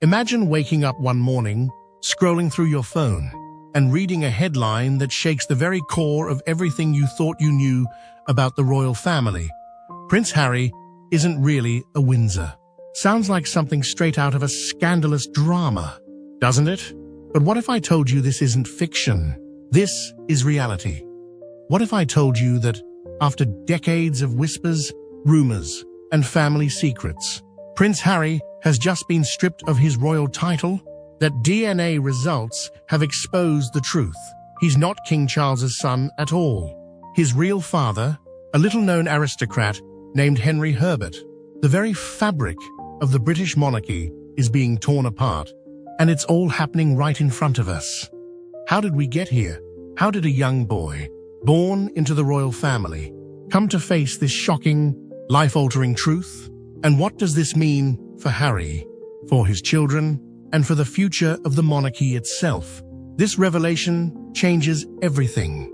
Imagine waking up one morning, scrolling through your phone, and reading a headline that shakes the very core of everything you thought you knew about the royal family. Prince Harry isn't really a Windsor. Sounds like something straight out of a scandalous drama, doesn't it? But what if I told you this isn't fiction? This is reality. What if I told you that after decades of whispers, rumors, and family secrets, Prince Harry has just been stripped of his royal title? That DNA results have exposed the truth. He's not King Charles's son at all. His real father, a little-known aristocrat named Henry Herbert. The very fabric of the British monarchy is being torn apart, and it's all happening right in front of us. How did we get here? How did a young boy, born into the royal family, come to face this shocking, life-altering truth? And what does this mean for Harry, for his children, and for the future of the monarchy itself? This revelation changes everything.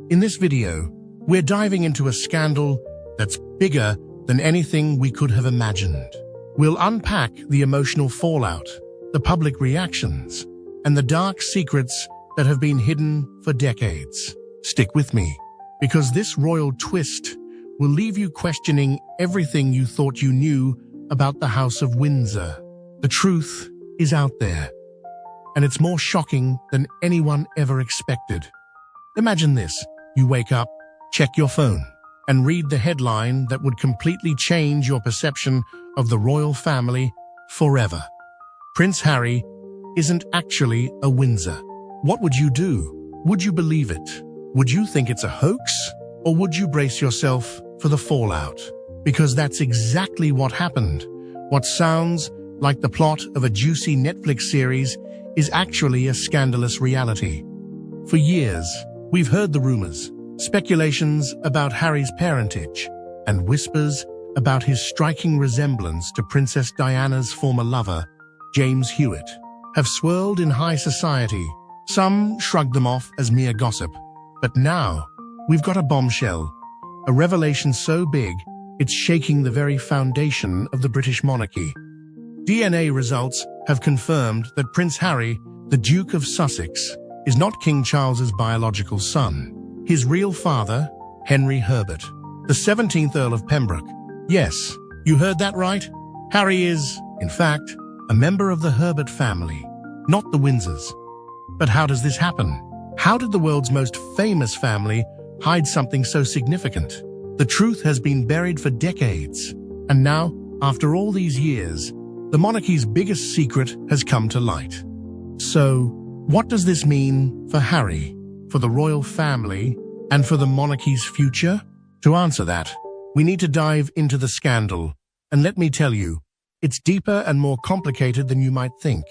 In this video, we're diving into a scandal that's bigger than anything we could have imagined. We'll unpack the emotional fallout, the public reactions, and the dark secrets that have been hidden for decades. Stick with me, because this royal twist will leave you questioning everything you thought you knew about the House of Windsor. The truth is out there, and it's more shocking than anyone ever expected. Imagine this. You wake up, check your phone, and read the headline that would completely change your perception of the royal family forever. Prince Harry isn't actually a Windsor. What would you do? Would you believe it? Would you think it's a hoax? Or would you brace yourself for the fallout? Because that's exactly what happened. What sounds like the plot of a juicy Netflix series is actually a scandalous reality. For years, we've heard the rumors, speculations about Harry's parentage, and whispers about his striking resemblance to Princess Diana's former lover, James Hewitt, have swirled in high society. Some shrugged them off as mere gossip. But now, we've got a bombshell, a revelation so big, it's shaking the very foundation of the British monarchy. DNA results have confirmed that Prince Harry, the Duke of Sussex, is not King Charles's biological son. His real father, Henry Herbert, the 17th Earl of Pembroke. Yes, you heard that right. Harry is, in fact, a member of the Herbert family, not the Windsors. But how does this happen? How did the world's most famous family hide something so significant? The truth has been buried for decades, and now, after all these years, the monarchy's biggest secret has come to light. So, what does this mean for Harry, for the royal family, and for the monarchy's future? To answer that, we need to dive into the scandal, and let me tell you, it's deeper and more complicated than you might think.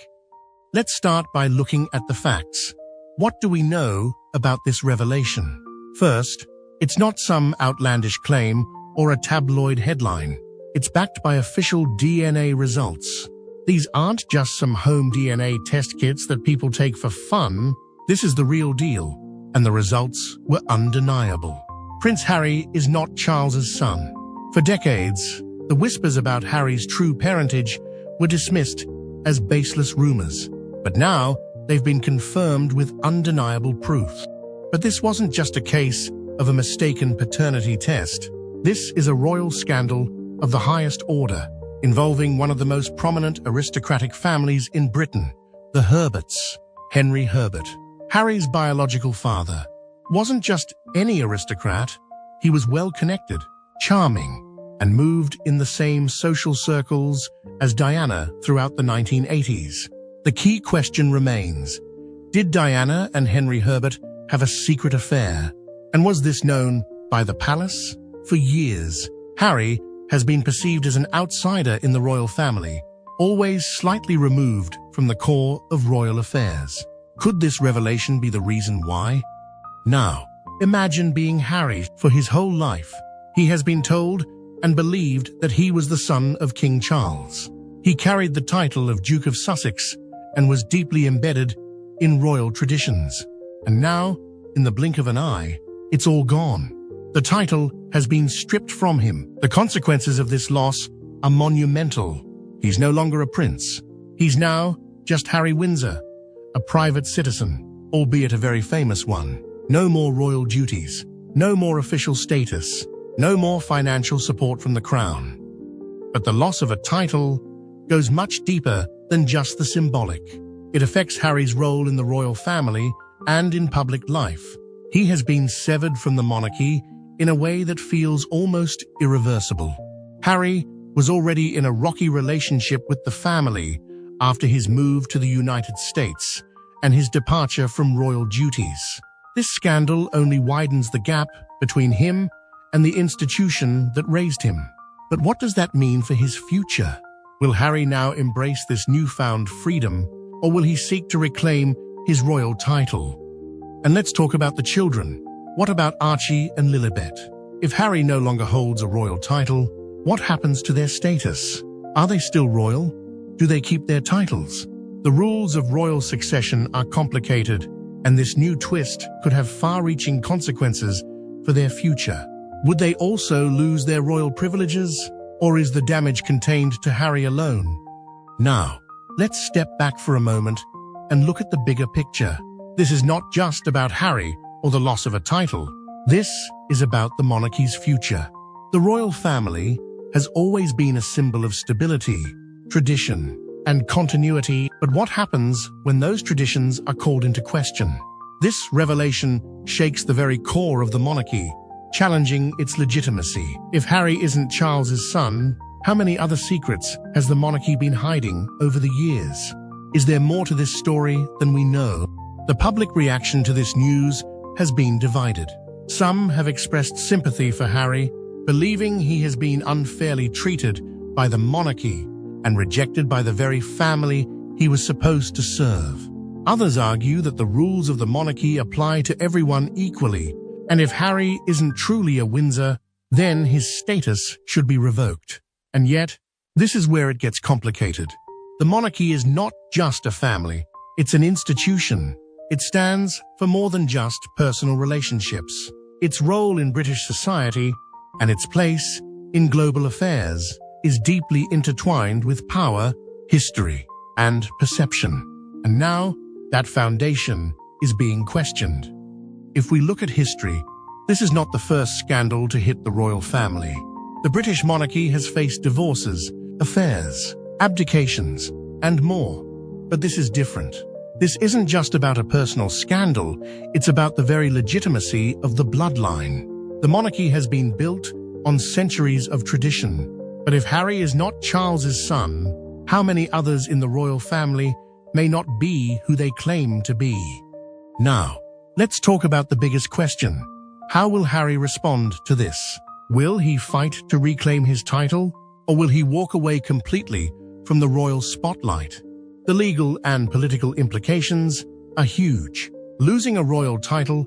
Let's start by looking at the facts. What do we know about this revelation? First, it's not some outlandish claim or a tabloid headline. It's backed by official DNA results. These aren't just some home DNA test kits that people take for fun. This is the real deal, and the results were undeniable. Prince Harry is not Charles's son. For decades, the whispers about Harry's true parentage were dismissed as baseless rumors. But now, they've been confirmed with undeniable proof. But this wasn't just a case of a mistaken paternity test. This is a royal scandal of the highest order, involving one of the most prominent aristocratic families in Britain, the Herberts. Henry Herbert, Harry's biological father, wasn't just any aristocrat. He was well-connected, charming, and moved in the same social circles as Diana throughout the 1980s. The key question remains, did Diana and Henry Herbert have a secret affair? And was this known by the palace? For years, Harry has been perceived as an outsider in the royal family, always slightly removed from the core of royal affairs. Could this revelation be the reason why? Now, imagine being Harry for his whole life. He has been told and believed that he was the son of King Charles. He carried the title of Duke of Sussex and was deeply embedded in royal traditions. And now, in the blink of an eye, it's all gone. The title has been stripped from him. The consequences of this loss are monumental. He's no longer a prince. He's now just Harry Windsor, a private citizen, albeit a very famous one. No more royal duties, no more official status, no more financial support from the crown. But the loss of a title goes much deeper than just the symbolic. It affects Harry's role in the royal family and in public life. He has been severed from the monarchy in a way that feels almost irreversible. Harry was already in a rocky relationship with the family after his move to the United States and his departure from royal duties. This scandal only widens the gap between him and the institution that raised him. But what does that mean for his future? Will Harry now embrace this newfound freedom, or will he seek to reclaim his royal title? And let's talk about the children. What about Archie and Lilibet? If Harry no longer holds a royal title, what happens to their status? Are they still royal? Do they keep their titles? The rules of royal succession are complicated, and this new twist could have far-reaching consequences for their future. Would they also lose their royal privileges, or is the damage contained to Harry alone? Now, let's step back for a moment and look at the bigger picture. This is not just about Harry or the loss of a title. This is about the monarchy's future. The royal family has always been a symbol of stability, tradition, and continuity, but what happens when those traditions are called into question? This revelation shakes the very core of the monarchy, challenging its legitimacy. If Harry isn't Charles's son, how many other secrets has the monarchy been hiding over the years? Is there more to this story than we know? The public reaction to this news has been divided. Some have expressed sympathy for Harry, believing he has been unfairly treated by the monarchy and rejected by the very family he was supposed to serve. Others argue that the rules of the monarchy apply to everyone equally, and if Harry isn't truly a Windsor, then his status should be revoked. And yet, this is where it gets complicated. The monarchy is not just a family, it's an institution. It stands for more than just personal relationships. Its role in British society and its place in global affairs is deeply intertwined with power, history, and perception. And now, that foundation is being questioned. If we look at history, this is not the first scandal to hit the royal family. The British monarchy has faced divorces, affairs, abdications, and more. But this is different. This isn't just about a personal scandal, it's about the very legitimacy of the bloodline. The monarchy has been built on centuries of tradition. But if Harry is not Charles's son, how many others in the royal family may not be who they claim to be? Now, let's talk about the biggest question. How will Harry respond to this? Will he fight to reclaim his title, or will he walk away completely from the royal spotlight? The legal and political implications are huge. Losing a royal title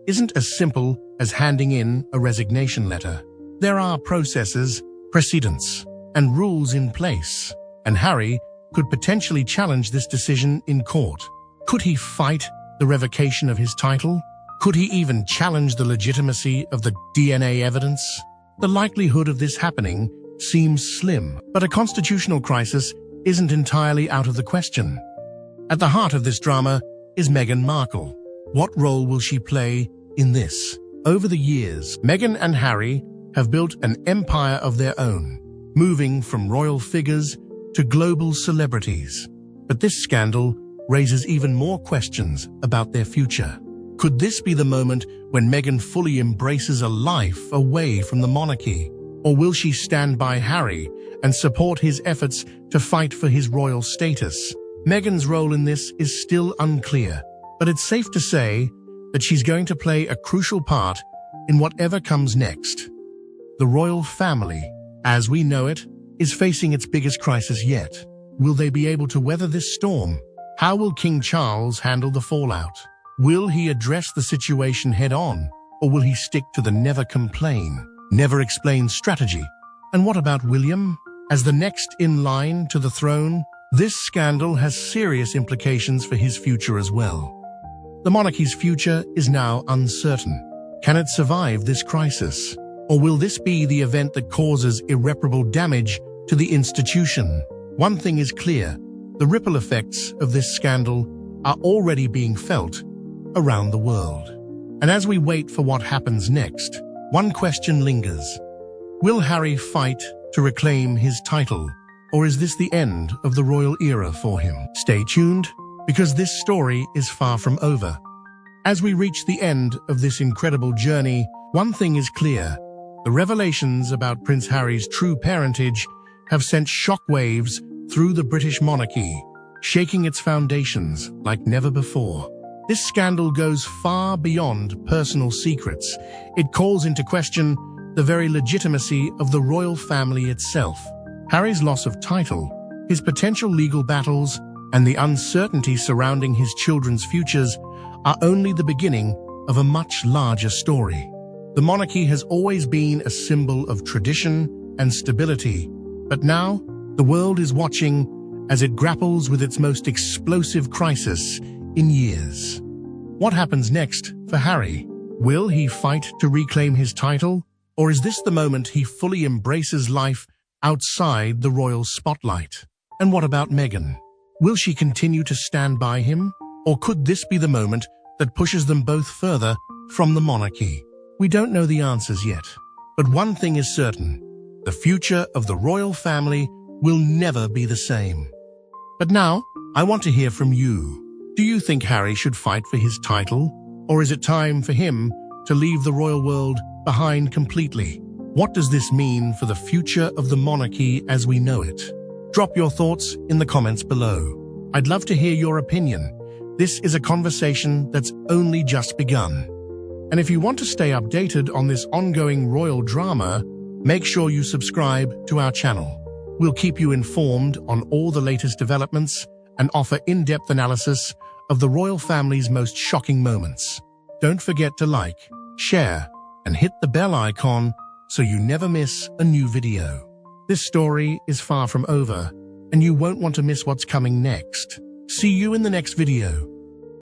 isn't as simple as handing in a resignation letter. There are processes, precedents, and rules in place, and Harry could potentially challenge this decision in court. Could he fight the revocation of his title? Could he even challenge the legitimacy of the DNA evidence? The likelihood of this happening seems slim, but a constitutional crisis isn't entirely out of the question. At the heart of this drama is Meghan Markle. What role will she play in this? Over the years, Meghan and Harry have built an empire of their own, moving from royal figures to global celebrities. But this scandal raises even more questions about their future. Could this be the moment when Meghan fully embraces a life away from the monarchy? Or will she stand by Harry and support his efforts to fight for his royal status? Meghan's role in this is still unclear, but it's safe to say that she's going to play a crucial part in whatever comes next. The royal family, as we know it, is facing its biggest crisis yet. Will they be able to weather this storm? How will King Charles handle the fallout? Will he address the situation head-on, or will he stick to the never complain, never explain strategy? And what about William? As the next in line to the throne, this scandal has serious implications for his future as well. The monarchy's future is now uncertain. Can it survive this crisis? Or will this be the event that causes irreparable damage to the institution? One thing is clear, The ripple effects of this scandal are already being felt around the world. And as we wait for what happens next, one question lingers. Will Harry fight to reclaim his title, or is this the end of the royal era for him? Stay tuned, because this story is far from over. As we reach the end of this incredible journey, one thing is clear. The revelations about Prince Harry's true parentage have sent shockwaves through the British monarchy, shaking its foundations like never before. This scandal goes far beyond personal secrets. It calls into question the very legitimacy of the royal family itself. Harry's loss of title, his potential legal battles, and the uncertainty surrounding his children's futures are only the beginning of a much larger story. The monarchy has always been a symbol of tradition and stability, but now the world is watching as it grapples with its most explosive crisis in years. What happens next for Harry? Will he fight to reclaim his title, or is this the moment he fully embraces life outside the royal spotlight? And what about Meghan? Will she continue to stand by him, or could this be the moment that pushes them both further from the monarchy? We don't know the answers yet, but one thing is certain: the future of the royal family will never be the same. But now, I want to hear from you. Do you think Harry should fight for his title, or is it time for him to leave the royal world behind completely? What does this mean for the future of the monarchy as we know it? Drop your thoughts in the comments below. I'd love to hear your opinion. This is a conversation that's only just begun. And if you want to stay updated on this ongoing royal drama, make sure you subscribe to our channel. We'll keep you informed on all the latest developments and offer in-depth analysis of the royal family's most shocking moments. Don't forget to like, share, and hit the bell icon so you never miss a new video. This story is far from over, and you won't want to miss what's coming next. See you in the next video.